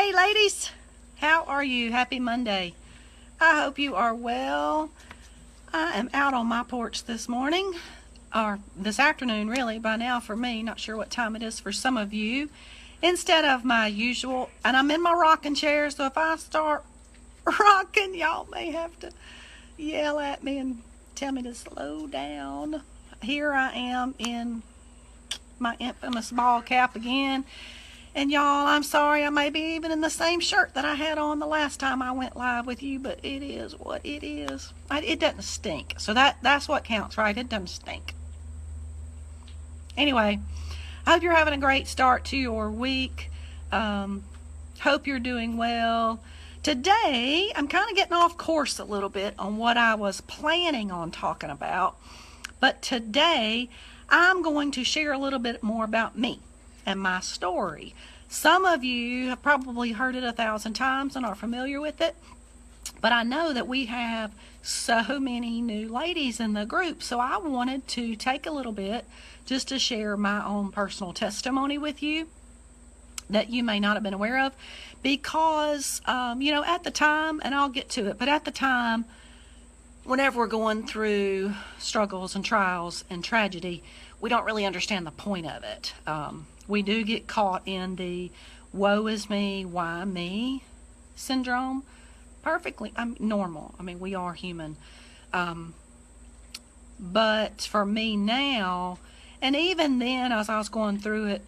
Hey ladies, how are you? Happy Monday. I hope you are well. I am out on my porch this morning, or this afternoon really, by now for me, not sure what time it is for some of you, instead of my usual, and I'm in my rocking chair, so if I start rocking, y'all may have to yell at me and tell me to slow down. Here I am in my infamous ball cap again. And y'all, I'm sorry, I may be even in the same shirt that I had on the last time I went live with you, but it is what it is. It doesn't stink. So that's what counts, right? It doesn't stink. Anyway, I hope you're having a great start to your week. Hope you're doing well. Today, I'm kind of getting off course a little bit on what I was planning on talking about. But today, I'm going to share a little bit more about me and my story. Some of you have probably heard it 1,000 times and are familiar with it, but I know that we have so many new ladies in the group, so I wanted to take a little bit just to share my own personal testimony with you that you may not have been aware of, because at the time, and I'll get to it, but at the time, whenever we're going through struggles and trials and tragedy, we don't really understand the point of it. We do get caught in the woe is me, why me syndrome. Perfectly normal. I mean, we are human. But for me now, and even then as I was going through it,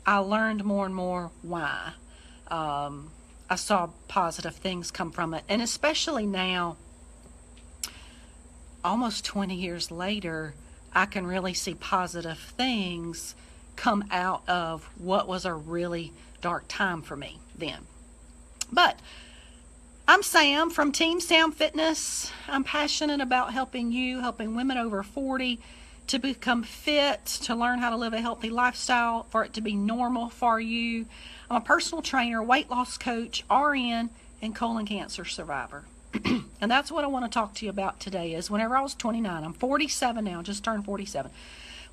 I learned more and more why. I saw positive things come from it. And especially now, almost 20 years later, I can really see positive things come out of what was a really dark time for me then. But I'm Sam from Team Sam Fitness. I'm passionate about helping women over 40 to become fit, to learn how to live a healthy lifestyle, for it to be normal for you. I'm a personal trainer, weight loss coach, RN, and colon cancer survivor. And that's what I want to talk to you about today. Is whenever I was 29, I'm 47 now, just turned 47.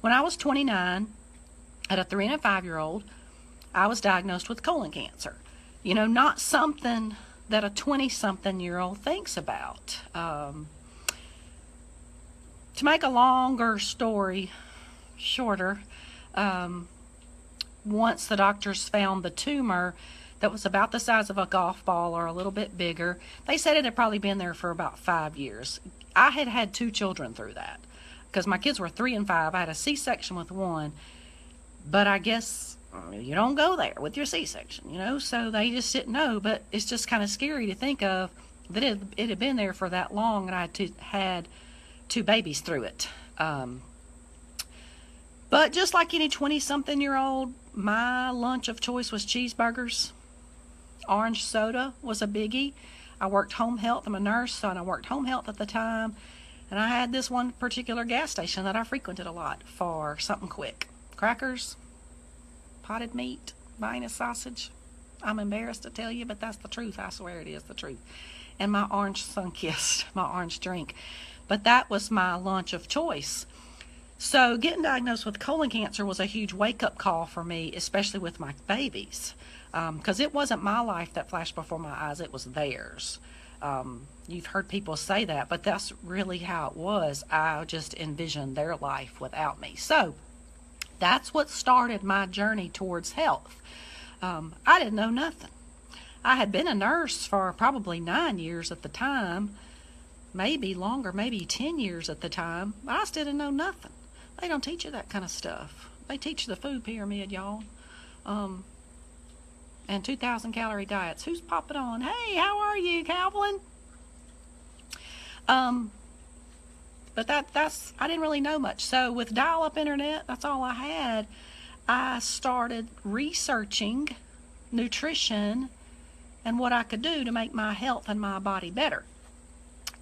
When I was 29, at a 3 and a 5-year-old, I was diagnosed with colon cancer. Not something that a 20-something-year-old thinks about. To make a longer story shorter, once the doctors found the tumor that was about the size of a golf ball or a little bit bigger, they said it had probably been there for about 5 years. I had had 2 children through that because my kids were 3 and 5. I had a C-section with one, but I guess you don't go there with your C-section, so they just didn't know. But it's just kind of scary to think of that it had been there for that long, and I had 2 babies through it. But just like any 20-something-year-old, my lunch of choice was cheeseburgers. Orange soda was a biggie. I worked home health. I'm a nurse, and I worked home health at the time. And I had this one particular gas station that I frequented a lot for something quick. Crackers, potted meat, Vienna sausage. I'm embarrassed to tell you, but that's the truth. I swear it is the truth. And my orange Sunkist, my orange drink. But that was my lunch of choice. So getting diagnosed with colon cancer was a huge wake-up call for me, especially with my babies, because it wasn't my life that flashed before my eyes, it was theirs. You've heard people say that, but that's really how it was. I just envisioned their life without me. So that's what started my journey towards health. I didn't know nothing. I had been a nurse for probably 9 years at the time, maybe longer, maybe 10 years at the time. I still didn't know nothing. They don't teach you that kind of stuff. They teach you the food pyramid, y'all. And 2,000 calorie diets. Who's popping on? Hey, how are you, Calvin? But that's I didn't really know much. So with dial-up internet, that's all I had. I started researching nutrition and what I could do to make my health and my body better.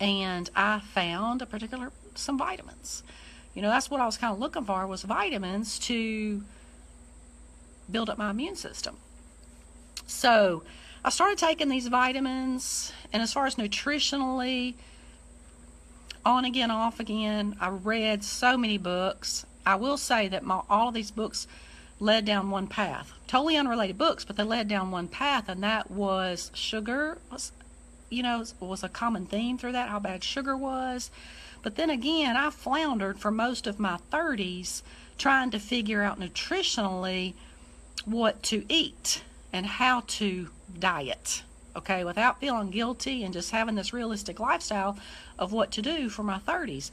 And I found some vitamins. That's what I was kind of looking for, was vitamins to build up my immune system. So I started taking these vitamins, and as far as nutritionally, on again, off again, I read so many books. I will say that all of these books led down one path. Totally unrelated books, but they led down one path, and that was sugar was a common theme through that, how bad sugar was. But then again, I floundered for most of my 30s trying to figure out nutritionally what to eat and how to diet, okay, without feeling guilty and just having this realistic lifestyle of what to do for my 30s.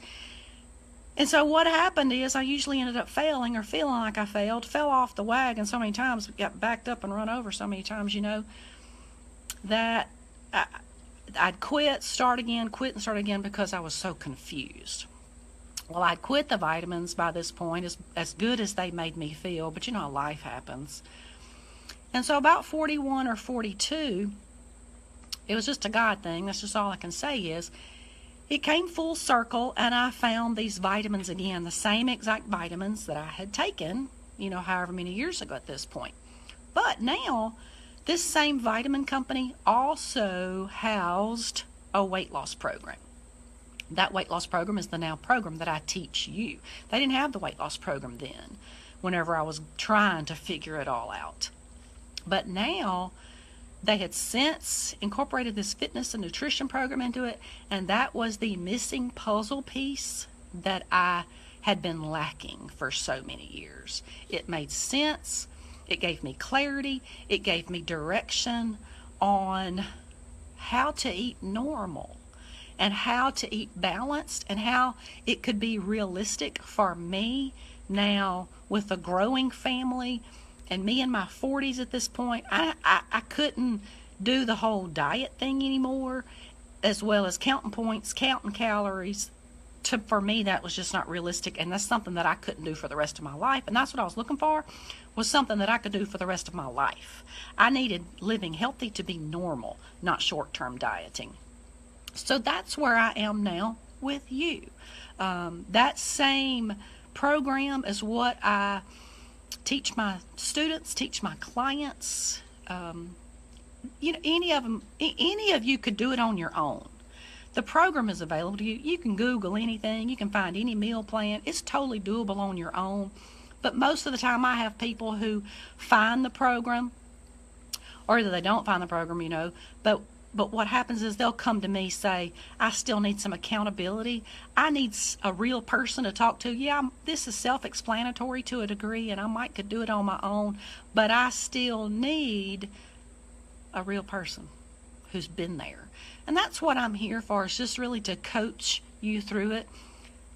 And so what happened is I usually ended up failing or feeling like I failed, fell off the wagon so many times, got backed up and run over so many times, that I'd quit, start again, quit and start again because I was so confused. Well, I'd quit the vitamins by this point, as good as they made me feel, but how life happens. And so about 41 or 42, it was just a God thing. That's just all I can say is, it came full circle, and I found these vitamins again, the same exact vitamins that I had taken, however many years ago at this point. But now, this same vitamin company also housed a weight loss program. That weight loss program is the now program that I teach you. They didn't have the weight loss program then, whenever I was trying to figure it all out. But now, they had since incorporated this fitness and nutrition program into it, and that was the missing puzzle piece that I had been lacking for so many years. It made sense. It gave me clarity. It gave me direction on how to eat normal and how to eat balanced and how it could be realistic for me now with a growing family. And me in my 40s at this point, I couldn't do the whole diet thing anymore, as well as counting points, counting calories. For me, that was just not realistic, and that's something that I couldn't do for the rest of my life. And that's what I was looking for, was something that I could do for the rest of my life. I needed living healthy to be normal, not short-term dieting. So that's where I am now with you. That same program is what I teach my students, teach my clients. Any of you could do it on your own. The program is available to you. You can Google anything. You can find any meal plan. It's totally doable on your own. But most of the time I have people who find the program, or either they don't find the program, but what happens is they'll come to me, say, I still need some accountability. I need a real person to talk to. Yeah, this is self-explanatory to a degree, and I could do it on my own, but I still need a real person who's been there. And that's what I'm here for, is just really to coach you through it,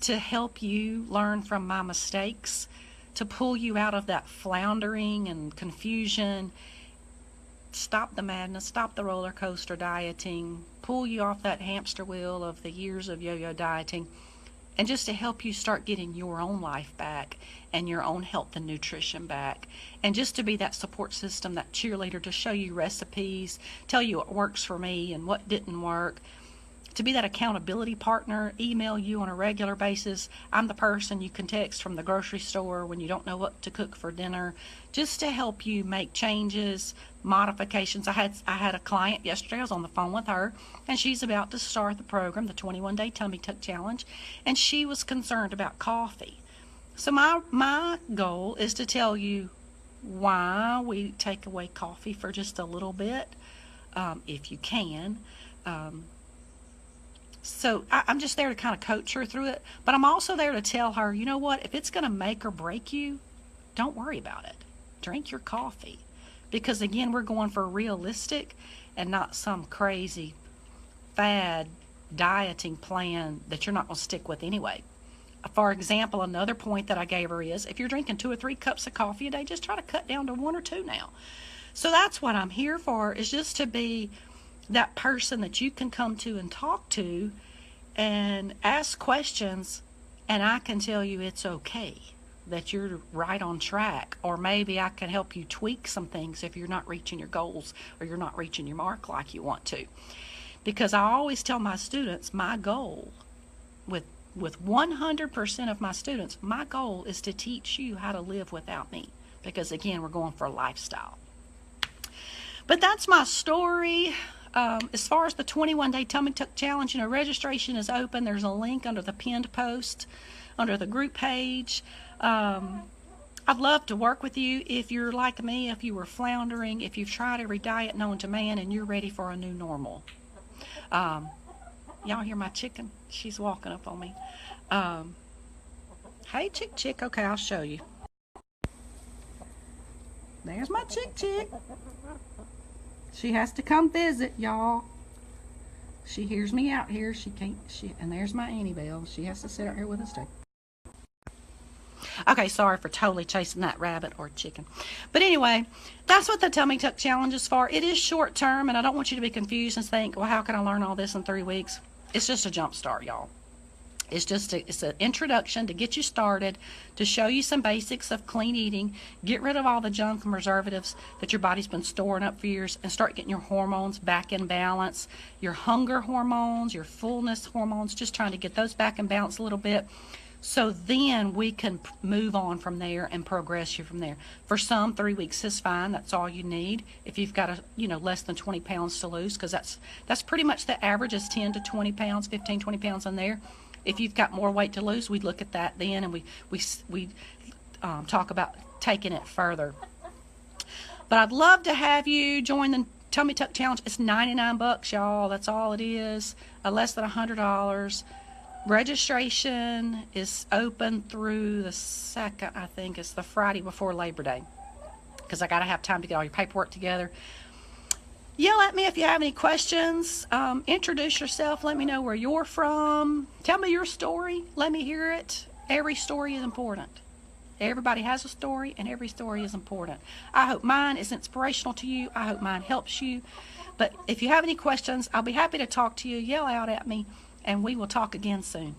to help you learn from my mistakes, to pull you out of that floundering and confusion. Stop the madness, stop the roller coaster dieting, pull you off that hamster wheel of the years of yo-yo dieting, and just to help you start getting your own life back and your own health and nutrition back, and just to be that support system, that cheerleader, to show you recipes, tell you what works for me and what didn't work, to be that accountability partner, email you on a regular basis. I'm the person you can text from the grocery store when you don't know what to cook for dinner, just to help you make changes, modifications. I had a client yesterday. I was on the phone with her, and she's about to start the program, the 21-day Tummy Tuck Challenge, and she was concerned about coffee. So my goal is to tell you why we take away coffee for just a little bit, if you can. So I'm just there to kind of coach her through it. But I'm also there to tell her, you know what, if it's going to make or break you, don't worry about it. Drink your coffee. Because, again, we're going for realistic and not some crazy fad dieting plan that you're not going to stick with anyway. For example, another point that I gave her is, if you're drinking 2 or 3 cups of coffee a day, just try to cut down to 1 or 2 now. So that's what I'm here for, is just to be that person that you can come to and talk to and ask questions, and I can tell you it's okay, that you're right on track, or maybe I can help you tweak some things if you're not reaching your goals or you're not reaching your mark like you want to. Because I always tell my students, my goal with 100% of my students, my goal is to teach you how to live without me, because again, we're going for a lifestyle. But that's my story. As far as the 21-day Tummy Tuck Challenge, registration is open. There's a link under the pinned post, under the group page. I'd love to work with you if you're like me, if you were floundering, if you've tried every diet known to man and you're ready for a new normal. Y'all hear my chicken? She's walking up on me. Hey, chick. Okay, I'll show you. There's my chick. She has to come visit, y'all. She hears me out here. And there's my Annie Belle. She has to sit out here with us too. Okay, sorry for totally chasing that rabbit or chicken. But anyway, that's what the Tummy Tuck Challenge is for. It is short term, and I don't want you to be confused and think, well, how can I learn all this in 3 weeks? It's just a jump start, y'all. It's an introduction to get you started, to show you some basics of clean eating, get rid of all the junk and preservatives that your body's been storing up for years, and start getting your hormones back in balance, your hunger hormones, your fullness hormones, just trying to get those back in balance a little bit. So then we can move on from there and progress you from there. For some, 3 weeks is fine. That's all you need. If you've got less than 20 pounds to lose, because that's pretty much the average is 10 to 20 pounds, 15, 20 pounds in there. If you've got more weight to lose, we'd look at that then, and we talk about taking it further. But I'd love to have you join the Tummy Tuck Challenge. It's $99, y'all. That's all it is. Less than $100. Registration is open through the 2nd, I think. It's the Friday before Labor Day, because I got to have time to get all your paperwork together. Yell at me if you have any questions. Introduce yourself. Let me know where you're from. Tell me your story. Let me hear it. Every story is important. Everybody has a story, and every story is important. I hope mine is inspirational to you. I hope mine helps you. But if you have any questions, I'll be happy to talk to you. Yell out at me, and we will talk again soon.